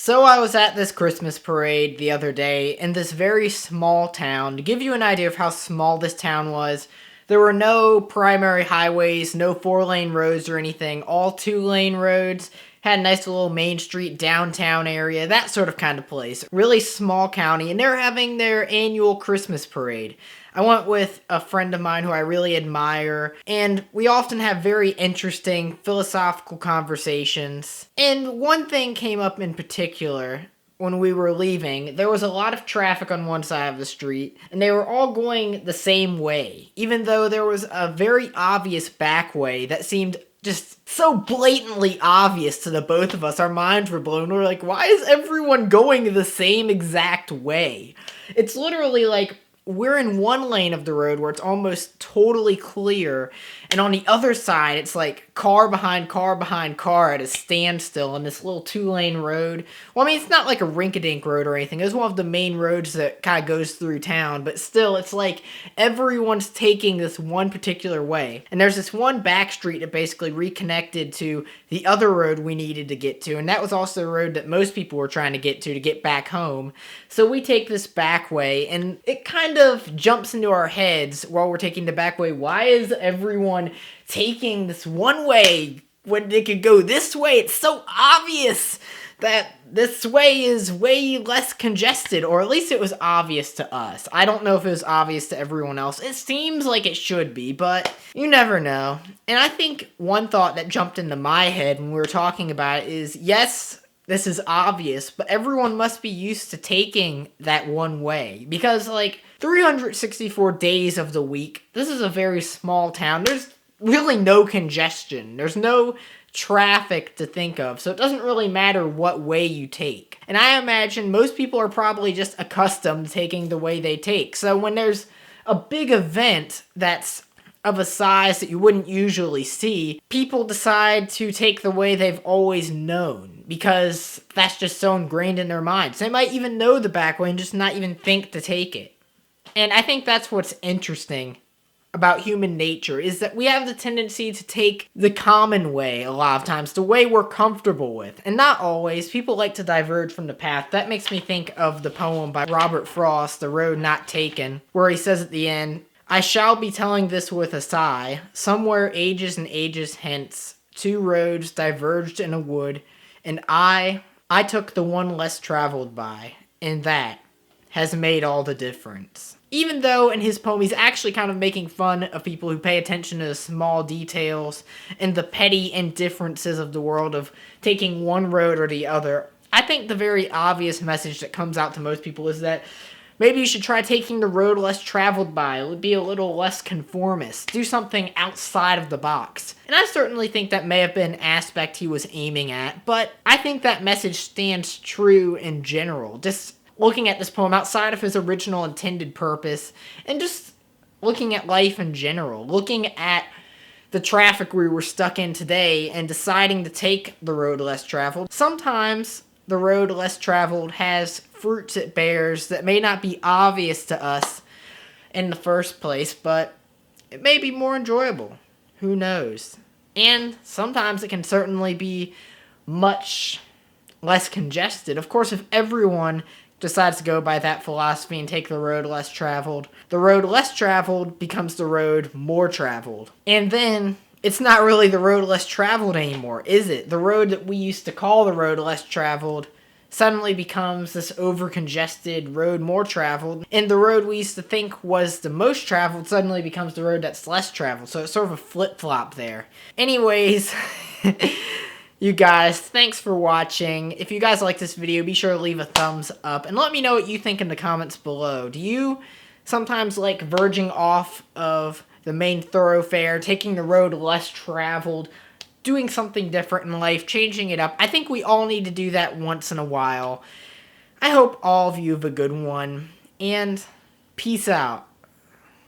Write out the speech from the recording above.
So I was at this Christmas parade the other day in this very small town. To give you an idea of how small this town was, there were no primary highways, no four-lane roads or anything, all two-lane roads. Had a nice little main street downtown area, that sort of kind of place. Really small county, and they're having their annual Christmas parade. I went with a friend of mine who I really admire, and we often have very interesting philosophical conversations. And one thing came up in particular when we were leaving. There was a lot of traffic on one side of the street, and they were all going the same way, even though there was a very obvious back way that seemed just so blatantly obvious to the both of us. Our minds were blown. We're like, why is everyone going the same exact way? It's literally like we're in one lane of the road where it's almost totally clear, and on the other side, it's like car behind car behind car at a standstill in this little two-lane road. Well, I mean, it's not like a rink-a-dink road or anything. It's one of the main roads that kind of goes through town, but still, it's like everyone's taking this one particular way. And there's this one back street that basically reconnected to the other road we needed to get to, and that was also the road that most people were trying to get back home. So we take this back way, and it kind of jumps into our heads while we're taking the back way. Why is everyone taking this one way when they could go this way? It's so obvious that this way is way less congested, or at least it was obvious to us. I don't know if it was obvious to everyone else. It seems like it should be, but you never know. And I think one thought that jumped into my head when we were talking about it is, yes, this is obvious, but everyone must be used to taking that one way. Because, 364 days of the week, this is a very small town. There's really no congestion. There's no traffic to think of, so it doesn't really matter what way you take. And I imagine most people are probably just accustomed to taking the way they take. So when there's a big event that's of a size that you wouldn't usually see, people decide to take the way they've always known, because that's just so ingrained in their minds. They might even know the back way and just not even think to take it. And I think that's what's interesting about human nature, is that we have the tendency to take the common way a lot of times, the way we're comfortable with. And not always. People like to diverge from the path. That makes me think of the poem by Robert Frost, The Road Not Taken, where he says at the end, "I shall be telling this with a sigh. Somewhere ages and ages hence, two roads diverged in a wood, and I took the one less traveled by, and that has made all the difference." Even though in his poem he's actually kind of making fun of people who pay attention to the small details and the petty indifferences of the world of taking one road or the other, I think the very obvious message that comes out to most people is that maybe you should try taking the road less traveled by. It would be a little less conformist. Do something outside of the box. And I certainly think that may have been an aspect he was aiming at, but I think that message stands true in general. Just looking at this poem outside of his original intended purpose, and just looking at life in general, looking at the traffic we were stuck in today and deciding to take the road less traveled. Sometimes the road less traveled has fruits it bears that may not be obvious to us in the first place, but it may be more enjoyable. Who knows? And sometimes it can certainly be much less congested. Of course, if everyone decides to go by that philosophy and take the road less traveled, the road less traveled becomes the road more traveled. And then it's not really the road less traveled anymore, is it? The road that we used to call the road less traveled suddenly becomes this over-congested road more traveled, and the road we used to think was the most traveled suddenly becomes the road that's less traveled. So it's sort of a flip-flop there. Anyways, you guys, thanks for watching. If you guys like this video, be sure to leave a thumbs up, and let me know what you think in the comments below. Do you sometimes like verging off of the main thoroughfare, taking the road less traveled, doing something different in life, changing it up? I think we all need to do that once in a while. I hope all of you have a good one, and peace out.